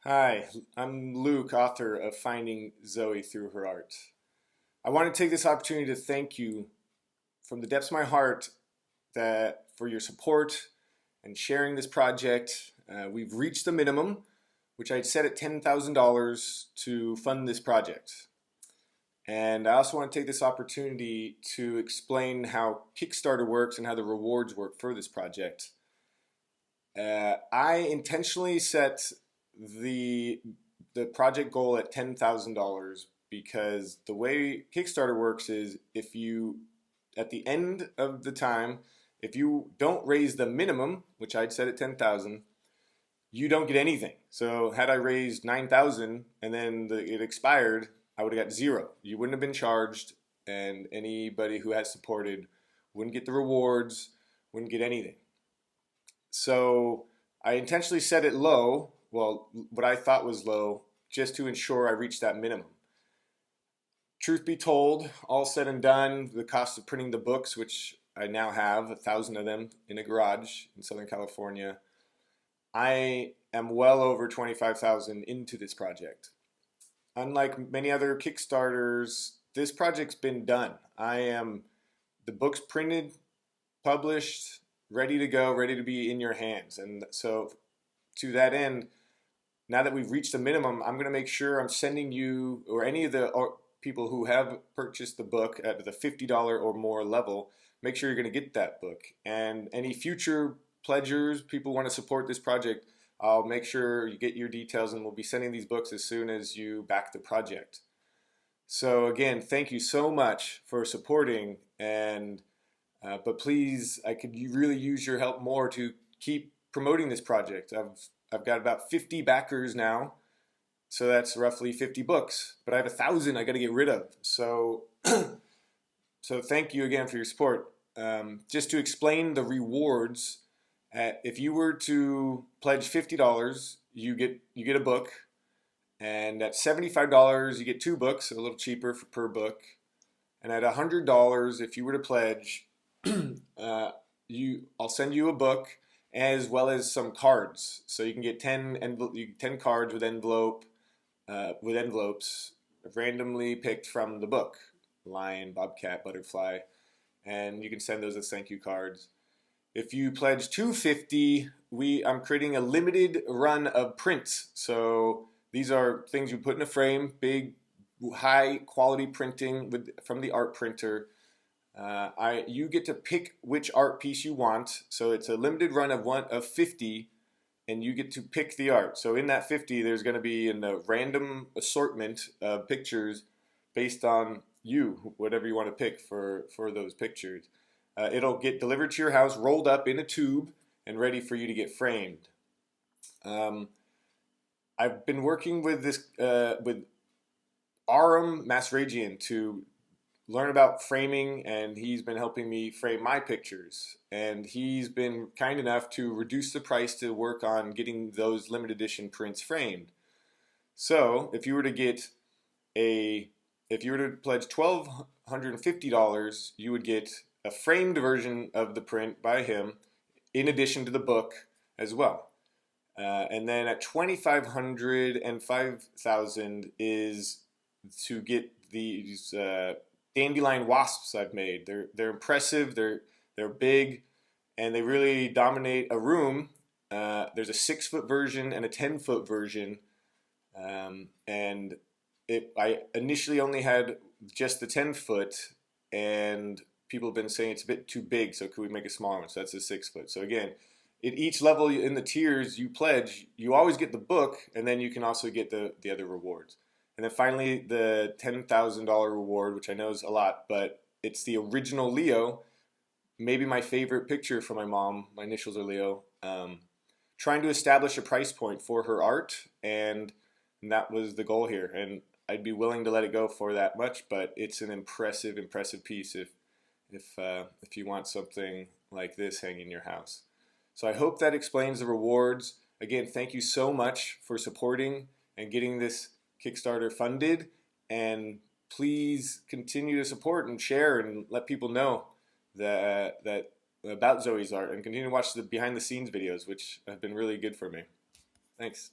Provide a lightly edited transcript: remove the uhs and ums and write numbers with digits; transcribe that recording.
Hi, I'm Luke, author of Finding Zoe Through Her Art. I want to take this opportunity to thank you from the depths of my heart for your support and sharing this project. We've reached the minimum, which I'd set at $10,000 to fund this project. And I also want to take this opportunity to explain how Kickstarter works and how the rewards work for this project. I intentionally set the project goal at $10,000 because the way Kickstarter works is if you, at the end of the time, if you don't raise the minimum, which I'd set at 10,000, you don't get anything. So had I raised 9,000 and then it expired, I would have got zero. You wouldn't have been charged, and anybody who has supported wouldn't get the rewards, wouldn't get anything. So I intentionally set it low, well, what I thought was low, just to ensure I reached that minimum. Truth be told, all said and done, the cost of printing the books, which I now have 1,000 of them in a garage in Southern California, I am well over 25,000 into this project. Unlike many other Kickstarters, this project's been done. The book's printed, published, ready to go, ready to be in your hands. And so to that end, now that we've reached the minimum, I'm going to make sure I'm sending you or any of the people who have purchased the book at the $50 or more level, make sure you're going to get that book. And any future pledgers, people who want to support this project, I'll make sure you get your details, and we'll be sending these books as soon as you back the project. So again, thank you so much for supporting, and but please, I could really use your help more to keep promoting this project. I've got about 50 backers now, so that's roughly 50 books. But I have 1,000 I got to get rid of. So, so thank you again for your support. Just to explain the rewards, if you were to pledge $50, you get a book, and at $75 you get 2 books, a little cheaper per book. And at $100, if you were to pledge, I'll send you a book as well as some cards. So you can get 10 cards with envelopes randomly picked from the book: lion, bobcat, butterfly, and you can send those as thank you cards. If you pledge $250, I'm creating a limited run of prints. So these are things you put in a frame, big, high quality printing from the art printer. You get to pick which art piece you want. So it's a limited run of 50, and you get to pick the art. So in that 50, there's going to be a random assortment of pictures based on whatever you want to pick for those pictures. It'll get delivered to your house, rolled up in a tube, and ready for you to get framed. I've been working with with Aram Masragian to learn about framing, and he's been helping me frame my pictures. And he's been kind enough to reduce the price to work on getting those limited edition prints framed. So if you were to pledge $1,250, you would get a framed version of the print by him in addition to the book as well. And then at $2,500 and $5,000 is to get these dandelion wasps I've made. They're impressive, they're big, and they really dominate a room. There's a 6-foot version and a 10-foot version, and I initially only had just the 10-foot, and people have been saying it's a bit too big, so could we make a smaller one? So that's a 6-foot. So again, at each level in the tiers you pledge, you always get the book, and then you can also get the other rewards. And then finally, the $10,000 reward, which I know is a lot, but it's the original Leo, maybe my favorite picture from my mom. My initials are Leo. Trying to establish a price point for her art, and that was the goal here. And I'd be willing to let it go for that much, but it's an impressive piece if you want something like this hanging in your house. So I hope that explains the rewards. Again, thank you so much for supporting and getting this Kickstarter funded, and please continue to support and share and let people know that about Zoe's art, and continue to watch the behind the scenes videos, which have been really good for me. Thanks.